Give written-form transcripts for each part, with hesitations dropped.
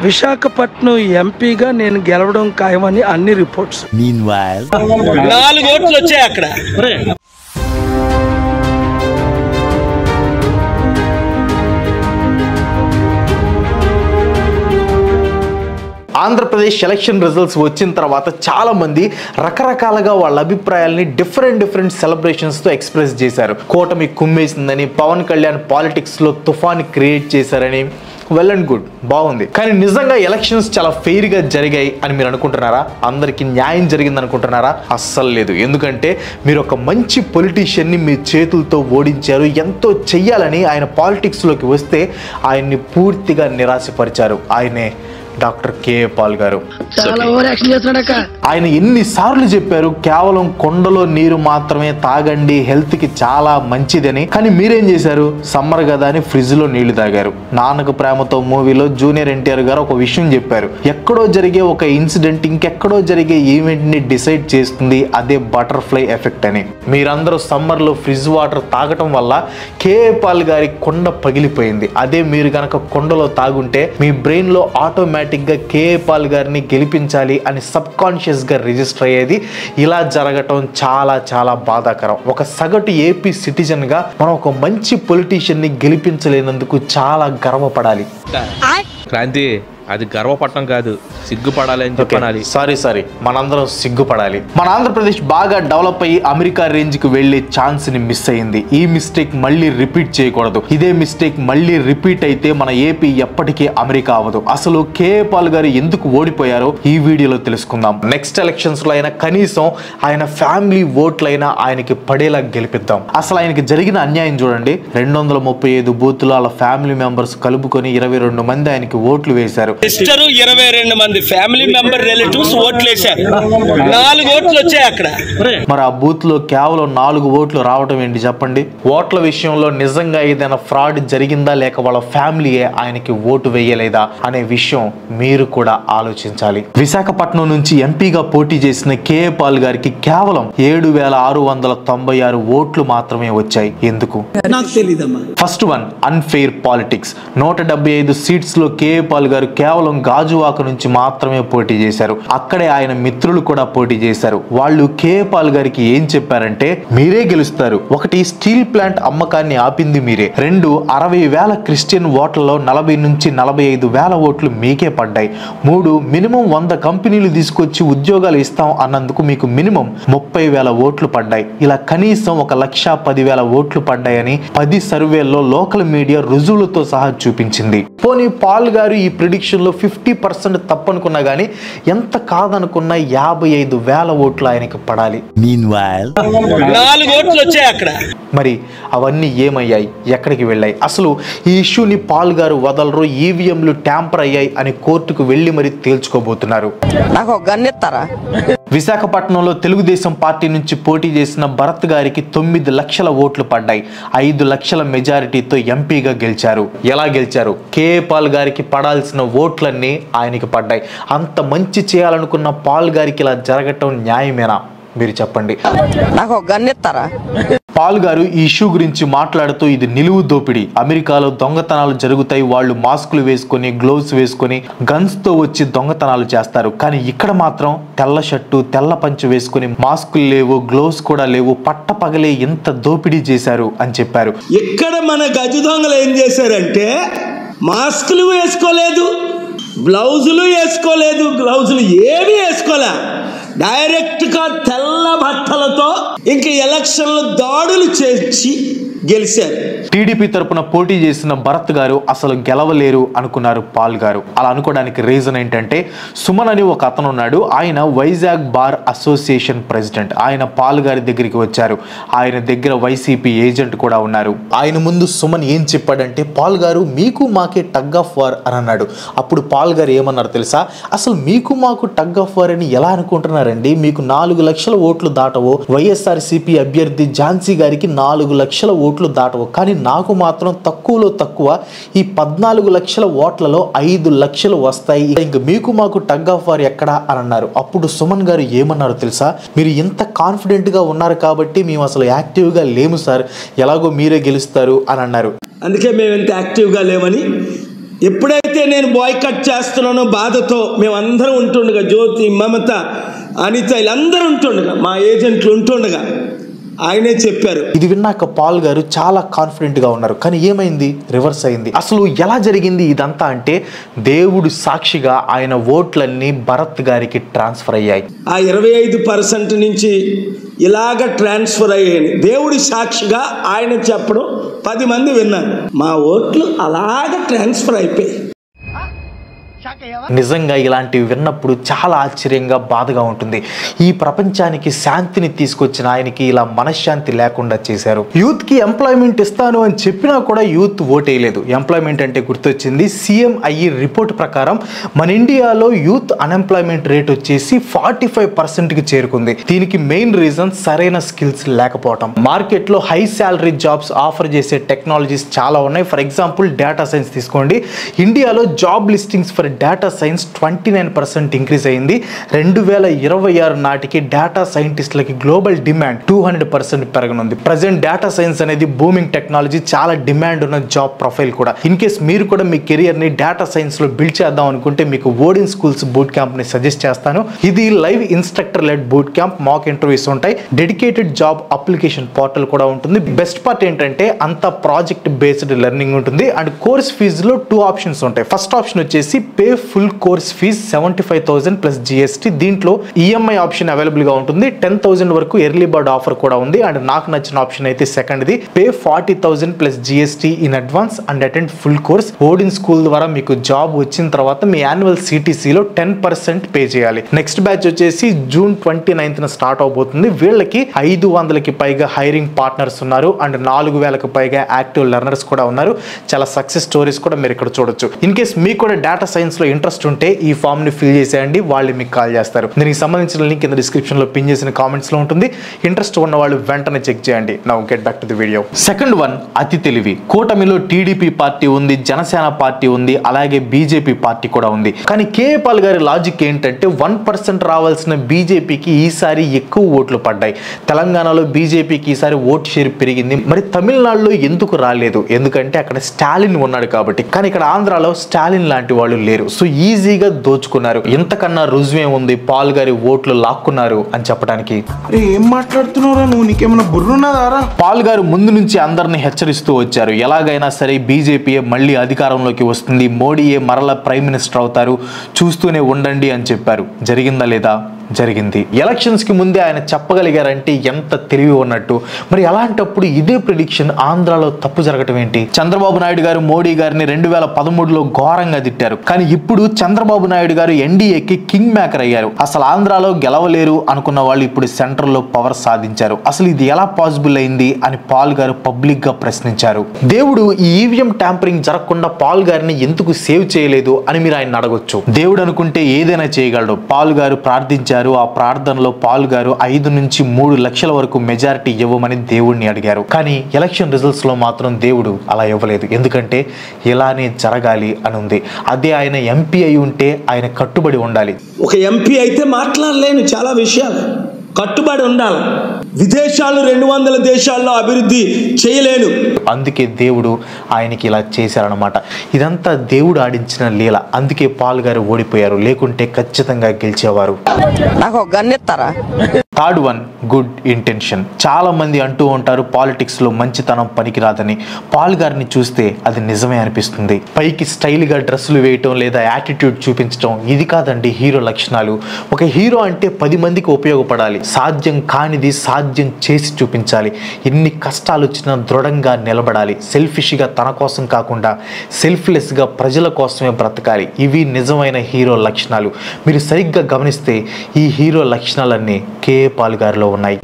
విశాఖపట్నం ఎంపీగా నేను గెలవడం ఖాయమని అన్ని రిపోర్ట్స్. 4 ఓట్లు వచ్చాయి అక్కడ. ఆంధ్రప్రదేశ్ ఎలక్షన్ రిజల్ట్స్ వచ్చిన తర్వాత చాలా మంది రకరకాలుగా వాళ్ళ అభిప్రాయాల్ని డిఫరెంట్ సెలబ్రేషన్స్తో ఎక్స్ప్రెస్ చేశారు. కూటమి కుమ్మేసిందని, పవన్ కళ్యాణ్ పాలిటిక్స్లో తుఫాన్ క్రియేట్ చేశారని. వెల్ అండ్ గుడ్, బాగుంది. కానీ నిజంగా ఎలక్షన్స్ చాలా ఫెయిర్గా జరిగాయి అని మీరు అనుకుంటున్నారా? అందరికీ న్యాయం జరిగింది అనుకుంటున్నారా? అస్సలు లేదు. ఎందుకంటే మీరు ఒక మంచి పొలిటీషియన్ని మీ చేతులతో ఓడించారు. ఎంతో చెయ్యాలని ఆయన పాలిటిక్స్లోకి వస్తే ఆయన్ని పూర్తిగా నిరాశపరిచారు. ఆయనే డాక్టర్ కేఏ పాల్ గారు. ఆయన ఎన్నిసార్లు చెప్పారు కేవలం కొండలో నీరు మాత్రమే తాగండి, హెల్త్ కి చాలా మంచిదని. కానీ మీరేం చేశారు? సమ్మర్ కదా అని ఫ్రిడ్జ్ లో నీళ్లు తాగారు. నాన్నకు ప్రేమతో మూవీలో జూనియర్ ఎన్టీఆర్ గారు ఒక విషయం చెప్పారు. ఎక్కడో జరిగే ఒక ఇన్సిడెంట్ ఇంకెక్కడో జరిగే ఈవెంట్ ని డిసైడ్ చేస్తుంది, అదే బటర్ఫ్లై ఎఫెక్ట్ అని. మీరందరూ సమ్మర్ లో ఫ్రిడ్జ్ వాటర్ తాగటం వల్ల కేఏ పాల్ గారి కొండ పగిలిపోయింది. అదే మీరు గనక కొండలో తాగుంటే మీ బ్రెయిన్ లో ఆటోమేటిక్ గా కేఏ పాల్ గారిని గెలిపించాలి అని సబ్ కాన్షియస్ గా రిజిస్టర్ అయ్యేది. ఇలా జరగటం చాలా చాలా బాధాకరం. ఒక సగటు ఏపీ సిటిజన్ గా మనం ఒక మంచి పొలిటీషియన్ ని గెలిపించలేనందుకు చాలా గర్వపడాలి. క్రాంతి, అది గర్వపడటం కాదు, సిగ్గుపడాలి అని చెప్పాలి. సారీ, మనందరం సిగ్గుపడాలి. మన ఆంధ్రప్రదేశ్ బాగా డెవలప్ అయ్యి అమెరికా రేంజ్ కి వెళ్లే ఛాన్స్ ని మిస్ అయింది. ఈ మిస్టేక్ మళ్ళీ రిపీట్ చేయకూడదు. ఇదే మిస్టేక్ మళ్ళీ రిపీట్ అయితే మన ఏపీ ఎప్పటికీ అమెరికా అవ్వదు. అసలు కేఏ పాల్ గారు ఎందుకు ఓడిపోయారో ఈ వీడియోలో తెలుసుకుందాం. నెక్స్ట్ ఎలక్షన్స్ లో అయినా కనీసం ఆయన ఫ్యామిలీ ఓట్లైనా ఆయనకి పడేలా గెలిపిద్దాం. అసలు ఆయనకి జరిగిన అన్యాయం చూడండి. 235 బూతులు వాళ్ళ ఫ్యామిలీ మెంబర్స్ కలుపుకొని 22 మంది ఆయనకి ఓట్లు వేశారు. 22 మంది ఫ్యామిలీ మెంబర్ రిలేటివ్స్ ఓట్లు వేశారు. 4 ఓట్లు వచ్చాయి అక్కడ. మరి ఆ బూత్ లో కేవలం 4 ఓట్లు రావడం ఏంటి చెప్పండి? ఓట్ల విషయంలో నిజంగా ఏదైనా ఫ్రాడ్ జరిగిందా, లేక వాళ్ళ ఫ్యామిలీయే ఆయనకి ఓటు వేయలేదా అనే విషయం మీరు కూడా ఆలోచించాలి. విశాఖపట్నం నుంచి ఎంపీగా పోటీ చేసిన కేఏ పాల్ గారికి కేవలం 7696 ఓట్లు మాత్రమే వచ్చాయి. ఎందుకు? First one, unfair politics. 175 seats లో కేఏ పాల్ గారు కేవలం గాజువాక నుంచి మాత్రమే పోటీ చేశారు. అక్కడే ఆయన మిత్రులు కూడా పోటీ చేశారు. వాళ్ళు కేఏ పాల్ గారికి ఏం చెప్పారంటే, మీరే గెలుస్తారు. 1, స్టీల్ ప్లాంట్ అమ్మకాన్ని ఆపింది మీరే. 2, 60,000 క్రిస్టియన్ ఓట్లలో 40 నుంచి 45,000 ఓట్లు మీకే పడ్డాయి. 3, మినిమం 100 కంపెనీలు తీసుకొచ్చి ఉద్యోగాలు ఇస్తాం అన్నందుకు మీకు మినిమం 30,000 ఓట్లు పడ్డాయి. ఇలా కనీసం 1,10,000 ఓట్లు పడ్డాయని 10 సర్వేల్లో లోకల్ మీడియా రుజువులతో సహా చూపించింది. పోనీ పాల్ గారు ఈ ప్రిడిక్షన్ లో 50% తప్పనుకున్నా గానీ ఎంత కాదనుకున్నా 55,000 ఓట్లు ఆయనకి పడాలి. 4 ఓట్లు వచ్చాయి అక్కడ. మరి అవన్నీ ఏమయ్యాయి, ఎక్కడికి వెళ్ళాయి? అసలు ఈ ఇష్యూని పాల్ గారు వదలరు, ఈవీఎంలు ట్యాంపర్ అయ్యాయి అని కోర్టుకు వెళ్లి మరి తేల్చుకోబోతున్నారు. విశాఖపట్నంలో తెలుగుదేశం పార్టీ నుంచి పోటీ చేసిన భరత్ గారికి 9 లక్షల ఓట్లు పడ్డాయి. 5 లక్షల మెజారిటీతో ఎంపీగా గెలిచారు. ఎలా గెలిచారు? కేఏ పాల్ గారికి పడాల్సిన ఓట్లన్నీ ఆయనకి పడ్డాయి. అంత మంచి చేయాలనుకున్న పాల్ గారికి ఇలా జరగటం న్యాయమేనా? మీరు చెప్పండి. పాల్ గారు ఈ ఇష్యూ గురించి మాట్లాడుతూ, ఇది నిలువు దోపిడీ. అమెరికాలో దొంగతనాలు జరుగుతాయి. వాళ్ళు మాస్కులు వేసుకొని, గ్లోవ్స్ వేసుకొని, గన్స్ తో వచ్చి దొంగతనాలు చేస్తారు. కానీ ఇక్కడ మాత్రం తెల్ల షర్టు, తెల్ల పంచ వేసుకొని, మాస్కులు లేవు, గ్లోవ్స్ కూడా లేవు, పట్ట పగలే ఇంత దోపిడీ చేశారు అని చెప్పారు. ఇక్కడ మన గజ దొంగలు ఏం చేశారంటే, మాస్కులు వేసుకోలేదు, బ్లౌజులు వేసుకోలేదు, గ్లౌజులు ఏమీ వేసుకోలే, డైరెక్ట్ గా తెల్ల బట్టలతో ఇంక ఎలక్షన్లు దాడులు చేసి గెలిచారు. టీడీపీ తరపున పోటీ చేసిన భరత్ గారు అసలు గెలవలేరు అనుకున్నారు పాల్ గారు. అలా అనుకోవడానికి రీజన్ ఏంటంటే, సుమన్ అని ఒక అతను ఉన్నాడు. ఆయన వైజాగ్ బార్ అసోసియేషన్ ప్రెసిడెంట్. ఆయన పాల్ గారి దగ్గరికి వచ్చారు. ఆయన దగ్గర వైసీపీ ఏజెంట్ కూడా ఉన్నారు. ఆయన ముందు సుమన్ ఏం చెప్పాడంటే, పాల్ గారు మీకు మాకే టగ్ ఆఫ్ వార్ అని అన్నాడు. అప్పుడు పాల్ గారు ఏమన్నారు తెలుసా? అసలు మీకు మాకు టగ్ ఆఫ్ వార్ అని ఎలా అనుకుంటున్నారండి? మీకు 4 లక్షల ఓట్లు దాటవో, వైఎస్ఆర్సీపీ అభ్యర్థి ఝాన్సీ గారికి 4 లక్షల ఓట్లు దాటవు. కానీ నాకు మాత్రం తక్కువలో తక్కువ ఈ 14 లక్షల ఓట్లలో 5 లక్షలు వస్తాయి. ఇంక మీకు మాకు టగ్ ఆఫ్ వార్ ఎక్కడా అని అన్నారు. అప్పుడు సుమన్ గారు ఏమన్నారు తెలుసా? మీరు ఇంత కాన్ఫిడెంట్ గా ఉన్నారు కాబట్టి మేము అసలు యాక్టివ్ గా లేము సార్, ఎలాగో మీరే గెలుస్తారు అని అన్నారు. అందుకే మేము ఇంత యాక్టివ్ గా లేమని ఎప్పుడైతే నేను బాయ్కట్ చేస్తున్నానో బాధతో మేమందరం ఉంటుండగా, జ్యోతి, మమత, అనిత వీళ్ళందరూ ఉంటుండగా, మా ఏజెంట్లు ఉంటుండగా ఆయనే చెప్పారు. ఇది విన్నాక పాల్ గారు చాలా కాన్ఫిడెంట్ గా ఉన్నారు. కానీ ఏమైంది? రివర్స్ అయింది. అసలు ఎలా జరిగింది ఇదంతా అంటే, దేవుడు సాక్షిగా ఆయన ఓట్లన్నీ భరత్ గారికి ట్రాన్స్ఫర్ అయ్యాయి. ఆ 25% నుంచి ఇలాగ ట్రాన్స్ఫర్ అయ్యాయి. దేవుడి సాక్షిగా ఆయన చెప్పడం 10 మంది విన్నారు. మా ఓట్లు అలాగ ట్రాన్స్ఫర్ అయిపోయాయి. నిజంగా ఇలాంటివి విన్నప్పుడు చాలా ఆశ్చర్యంగా, బాధగా ఉంటుంది. ఈ ప్రపంచానికి శాంతిని తీసుకొచ్చిన ఆయనకి ఇలా మనశ్శాంతి లేకుండా చేశారు. యూత్ కి ఎంప్లాయ్మెంట్ ఇస్తాను అని చెప్పినా కూడా యూత్ ఓటేయలేదు. ఎంప్లాయ్మెంట్ అంటే గుర్తొచ్చింది, CMIE రిపోర్ట్ ప్రకారం మన ఇండియాలో యూత్ అన్ఎంప్లాయ్మెంట్ రేట్ వచ్చేసి 45%కి చేరుకుంది. దీనికి మెయిన్ రీజన్ సరైన స్కిల్స్ లేకపోవడం. మార్కెట్లో హై శాలరీ జాబ్స్ ఆఫర్ చేసే టెక్నాలజీస్ చాలా ఉన్నాయి. ఫర్ ఎగ్జాంపుల్ డేటా సైన్స్ తీసుకోండి. ఇండియాలో job listings for data science 29% increase అయింది. 2026 నాటికి డేటా సైంటిస్టులకి గ్లోబల్ డిమాండ్ 200% పెరగనుంది. ప్రజెంట్ డేటా సైన్స్ అనేది బూమింగ్ టెక్నాలజీ, చాలా డిమాండ్ ఉన్న జాబ్ ప్రొఫైల్ కూడా. ఇన్ కేస్ మీరు కూడా మీ కెరియర్ ని డేటా సైన్స్ లో బిల్డ్ చేద్దాం అనుకుంటే మీకు ఓడిన్ స్కూల్స్ బూట్ క్యాంప్ ని సజెస్ట్ చేస్తాను. ఇది live instructor lead boot camp, mock interviews ఉంటాయి, డెడికేటెడ్ జాబ్ అప్లికేషన్ పోర్టల్ కూడా ఉంటుంది. బెస్ట్ పార్ట్ ఏంటంటే అంత ప్రాజెక్ట్ బేస్డ్ లెర్నింగ్ ఉంటుంది. అండ్ కోర్స్ ఫీజులో 2 ఆప్షన్స్ ఉంటాయి. ఫస్ట్ ఆప్షన్ వచ్చేసి pay full course fee 75,000 plus GST. దీంట్లో EMI ఆప్షన్ అవైలబుల్ గా ఉంటుంది. 10,000 వరకు ఎర్లీ బర్డ్ ఆఫర్ కూడా ఉంది. అండ్ నాకు నచ్చిన ఆప్షన్ అయితే సెకండ్ది, pay 40,000 plus GST in advance and attend full course. Odin School ద్వారా మీకు జాబ్ వచ్చిన తర్వాత మీ యాన్యువల్ CTCలో 10% పే చేయాలి. నెక్స్ట్ బ్యాచ్ వచ్చేసి జూన్ 29న స్టార్ట్ అవబోతుంది. వీళ్ళకి 500కి పైగా హైరింగ్ పార్ట్నర్స్ ఉన్నారు. అండ్ 4,000కి పైగా యాక్టివ్ లెర్నర్స్ కూడా ఉన్నారు. చాలా సక్సెస్ స్టోరీస్ కూడా మీరు ఇక్కడ చూడొచ్చు. ఇన్ కేస్ మీకు కూడా డేటా సైన్స్ లో ఇంట్రెస్ట్ ఉంటే ఈ ఫామ్ ని ఫిల్ చేసేయండి, వాళ్ళు మీకు కాల్ చేస్తారు. దీనికి సంబంధించిన లింక్ కింద డిస్క్రిప్షన్ లో పిన్ చేసిన కామెంట్స్ లో ఉంటుంది. ఇంట్రెస్ట్ ఉన్న వాళ్ళు వెంటనే చెక్ చేయండి. Now get back to the video. Second one అతి తెలివి. కూటమిలో TDP పార్టీ ఉంది, జనసేన పార్టీ ఉంది, అలాగే BJP పార్టీ కూడా ఉంది. కానీ కేఏ పాల్ గారి లాజిక్ ఏంటంటే 1% రావాల్సిన BJPకి ఈసారి ఎక్కువ ఓట్లు పడ్డాయి. తెలంగాణలో BJPకి ఈసారి ఓట్ షేర్ పెరిగింది. మరి తమిళనాడులో ఎందుకు రాలేదు? ఎందుకంటే అక్కడ స్టాలిన్ ఉన్నాడు కాబట్టి. కానీ ఇక్కడ ఆంధ్రాలో స్టాలిన్ లాంటి వాళ్ళు లేరు. సో ఈజీగా దోచుకున్నారు. ఇంతకన్నా రుజువే ఉంది పాల్ గారి ఓట్లు లాక్కున్నారు అని చెప్పడానికి. ఏం మాట్లాడుతున్నారా నువ్వు? నీకేమైనా బుర్రున్నదారా? పాల్ గారు ముందు నుంచి అందరిని హెచ్చరిస్తూ వచ్చారు. ఎలాగైనా సరే BJP మళ్ళీ అధికారంలోకి వస్తుంది, మోడీయే మరల ప్రైమ్ మినిస్టర్ అవుతారు, చూస్తూనే ఉండండి అని చెప్పారు. జరిగిందా లేదా? జరిగింది. ఎలక్షన్స్ కి ముందే ఆయన చెప్పగలిగారంటే ఎంత తెలివి ఉన్నట్టు. మరి అలాంటప్పుడు ఇదే ప్రిడిక్షన్ ఆంధ్రాలో తప్పు జరగటం ఏంటి? చంద్రబాబు నాయుడు గారు మోడీ గారిని 2013లో ఘోరంగా తిట్టారు. కానీ ఇప్పుడు చంద్రబాబు నాయుడు గారు NDAకి కింగ్ మేకర్ అయ్యారు. అసలు ఆంధ్రాలో గెలవలేరు అనుకున్న వాళ్ళు ఇప్పుడు సెంట్రల్ లో పవర్ సాధించారు. అసలు ఇది ఎలా పాసిబుల్ అయింది అని పాల్ గారు పబ్లిక్ గా ప్రశ్నించారు. దేవుడు ఈ EVM ట్యాంపరింగ్ జరగకుండా పాల్ గారిని ఎందుకు సేవ్ చేయలేదు అని మీరు ఆయన అడగొచ్చు. దేవుడు అనుకుంటే ఏదైనా చేయగలడు. పాల్ గారు ప్రార్థించారు. ఆ ప్రార్థనలో పాల్ గారు 5 నుంచి 3 లక్షల వరకు మెజారిటీ ఇవ్వమని దేవుడిని అడిగారు. కానీ ఎలక్షన్ రిజల్ట్స్ లో మాత్రం దేవుడు అలా ఇవ్వలేదు. ఎందుకంటే ఇలానే జరగాలి అని ఉంది. అదే ఆయన MP అయి ఉంటే ఆయన కట్టుబడి ఉండాలి. ఒక MP అయితే మాట్లాడలేను, చాలా విషయాలు కట్టుబడి ఉండాలి. విదేశాలు 200 దేశాల్లో అభివృద్ధి చేయలేను. అందుకే దేవుడు ఆయనకి ఇలా చేశారనమాట. ఇదంతా దేవుడు ఆడించిన లీల. అందుకే పాల్ గారు ఓడిపోయారు. లేకుంటే ఖచ్చితంగా గెలిచేవారు. Third one good intention. చాలా మంది అంటూ ఉంటారు పాలిటిక్స్ లో మంచితనం పనికిరాదని. పాల్ గారిని చూస్తే అది నిజమే అనిపిస్తుంది. పైకి స్టైల్ గా డ్రెస్సులు వేయటం లేదా యాటిట్యూడ్ చూపించడం ఇది కాదండి హీరో లక్షణాలు. ఒక హీరో అంటే 10 మందికి ఉపయోగపడాలి. సాధ్యం కానిది సాధ్యం చేసి చూపించాలి. ఎన్ని కష్టాలు వచ్చినా దృఢంగా నిలబడాలి. సెల్ఫిష్గా తన కోసం కాకుండా సెల్ఫ్లెస్గా ప్రజల కోసమే బ్రతకాలి. ఇవి నిజమైన హీరో లక్షణాలు. మీరు సరిగ్గా గమనిస్తే ఈ హీరో లక్షణాలన్నీ కేఏ పాల్ గారిలో ఉన్నాయి.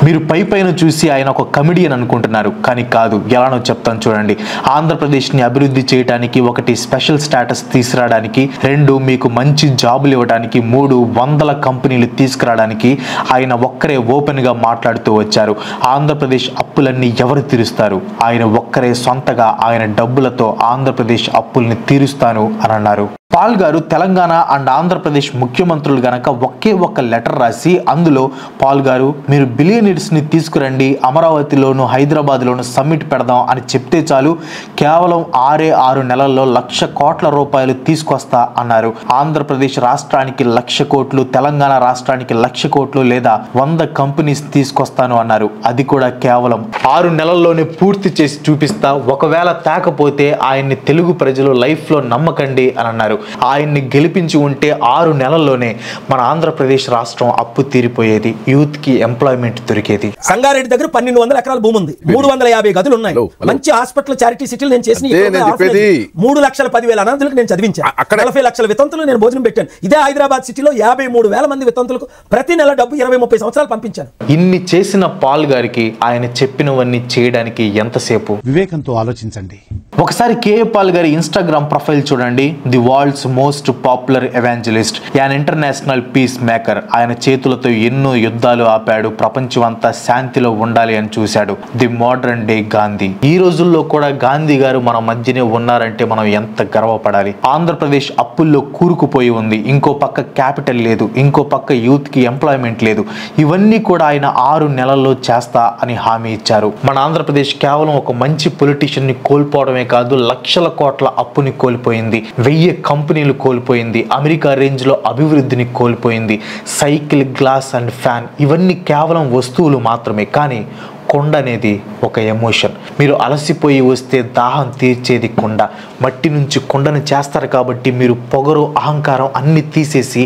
మీరు పైన చూసి ఆయన ఒక కమెడియన్ అనుకుంటున్నారు, కానీ కాదు. ఎలానో చెప్తాను చూడండి. ఆంధ్రప్రదేశ్ని అభివృద్ధి చేయడానికి, 1 స్పెషల్ స్టేటస్ తీసుకురావడానికి, 2 మీకు మంచి జాబులు ఇవ్వడానికి, 3 100 కంపెనీలు తీసుకురావడానికి ఆయన ఒక్కరే ఓపెన్గా మాట్లాడుతూ వచ్చారు. ఆంధ్రప్రదేశ్ అప్పులన్నీ ఎవరు తీరుస్తారు? ఆయన ఒక్కరే సొంతగా ఆయన డబ్బులతో ఆంధ్రప్రదేశ్ అప్పుల్ని తీరుస్తాను అని అన్నారు. పాల్ గారు తెలంగాణ అండ్ ఆంధ్రప్రదేశ్ ముఖ్యమంత్రులు గనక ఒకే ఒక్క లెటర్ రాసి అందులో పాల్ గారు మీరు బిలియనీర్స్ని తీసుకురండి, అమరావతిలోను హైదరాబాద్లోను సమ్మిట్ పెడదాం అని చెప్తే చాలు, కేవలం 6 నెలల్లో 1,00,000 కోట్ల రూపాయలు తీసుకొస్తా అన్నారు. ఆంధ్రప్రదేశ్ రాష్ట్రానికి 1,00,000 కోట్లు, తెలంగాణ రాష్ట్రానికి 1,00,000 కోట్లు లేదా 100 కంపెనీస్ తీసుకొస్తాను అన్నారు. అది కూడా కేవలం 6 నెలల్లోనే పూర్తి చేసి చూపిస్తా, ఒకవేళ తేకపోతే ఆయన్ని తెలుగు ప్రజలు లైఫ్లో నమ్మకండి అని అన్నారు. ఆయన్ని గెలిపించి ఉంటే 6 నెలల్లోనే మన ఆంధ్రప్రదేశ్ రాష్ట్రం అప్పు తీరిపోయేది, యూత్ కి ఎంప్లాయ్మెంట్ దొరికేది. సంగారెడ్డి దగ్గర 1,200 ఎకరాల భూమి ఉంది, 350 గదులు ఉన్నాయి, మంచి హాస్పిటల్ చారిటీ సిటీలు నేను చేసిన 3,10,000 అనాథులకు నేను చదివించాను, 40 లక్షల వితంతులు నేను భోజనం పెట్టాను. ఇదే హైదరాబాద్ సిటీలో 53,000 మంది వితంతులకు ప్రతి నెల డబ్బు 20-30 సంవత్సరాలు పంపించాను. ఇన్ని చేసిన పాల్ గారికి ఆయన చెప్పినవన్నీ చేయడానికి ఎంతసేపు? వివేకంతో ఆలోచించండి. ఒకసారి కేఏ పాల్ గారి ఇన్స్టాగ్రామ్ ప్రొఫైల్ చూడండి. The world's most popular evangelist, an international piece maker. ఆయన చేతులతో ఎన్నో యుద్ధాలు ఆపాడు, ప్రపంచం అంతా శాంతిలో ఉండాలి అని చూశాడు. The modern day Gandhi. ఈ రోజుల్లో కూడా గాంధీ గారు మన మధ్యనే ఉన్నారంటే మనం ఎంత గర్వపడాలి. ఆంధ్రప్రదేశ్ అప్పుల్లో కూరుకుపోయి ఉంది, ఇంకో పక్క క్యాపిటల్ లేదు, ఇంకో పక్క యూత్ కి ఎంప్లాయ్మెంట్ లేదు. ఇవన్నీ కూడా ఆయన 6 నెలల్లో చేస్తా అని హామీ ఇచ్చారు. మన ఆంధ్రప్రదేశ్ కేవలం ఒక మంచి పొలిటీషియన్ ని కోల్పోవడమే కాదు, 1,00,000 కోట్ల అప్పుని కోల్పోయింది, 1000 కంపెనీలు కోల్పోయింది, అమెరికా రేంజ్ లో అభివృద్ధిని కోల్పోయింది. సైకిల్, గ్లాస్ అండ్ ఫ్యాన్ ఇవన్నీ కేవలం వస్తువులు మాత్రమే, కానీ కొండ అనేది ఒక ఎమోషన్. మీరు అలసిపోయి వస్తే దాహం తీర్చేది కొండ. మట్టి నుంచి కొండను చేస్తారు కాబట్టి మీరు పొగరు, అహంకారం అన్ని తీసేసి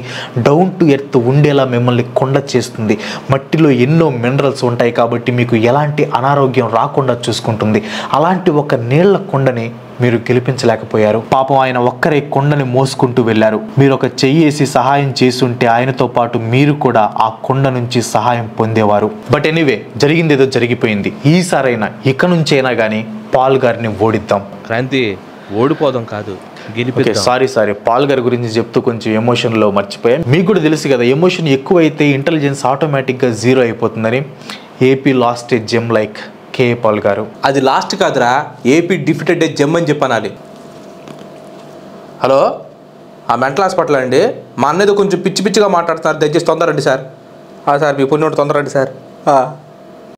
డౌన్ టు ఎర్త్ ఉండేలా మిమ్మల్ని కొండ చేస్తుంది. మట్టిలో ఎన్నో మినరల్స్ ఉంటాయి కాబట్టి మీకు ఎలాంటి అనారోగ్యం రాకుండా చూసుకుంటుంది. అలాంటి ఒక నీళ్ల కొండని మీరు గెలిపించలేకపోయారు. పాపం ఆయన ఒక్కరే కొండని మోసుకుంటూ వెళ్ళారు. మీరు ఒక చెయ్యేసి సహాయం చేసుంటే ఆయనతో పాటు మీరు కూడా ఆ కొండ నుంచి సహాయం పొందేవారు. బట్ ఎనీవే, జరిగిందేదో జరిగిపోయింది. ఈసారైనా ఇక నుంచైనా కానీ పాల్ గారిని ఓడిద్దాం. క్రాంతి, ఓడిపోదాం కాదు, సారీ పాల్ గారి గురించి చెప్తూ కొంచెం ఎమోషన్లో మర్చిపోయాను. మీకు కూడా తెలుసు కదా, ఎమోషన్ ఎక్కువైతే ఇంటెలిజెన్స్ ఆటోమేటిక్గా 0 అయిపోతుందని. ఏపీ లాస్ట్ ఏ జెమ్ లైక్ కేఏ పాల్ గారు. అది లాస్ట్ కాదురా, ఏపీ డిఫిటెడ్ ఏ జెమ్ అని చెప్పనాలి. హలో, ఆ మెంటల్ హాస్పిటల్ అండి, మా అన్నయ్యతో కొంచెం పిచ్చిగా మాట్లాడుతున్నారు, దయచేసి తొందరండి సార్. సార్ మీ పుణ్యం తొందరండి సార్.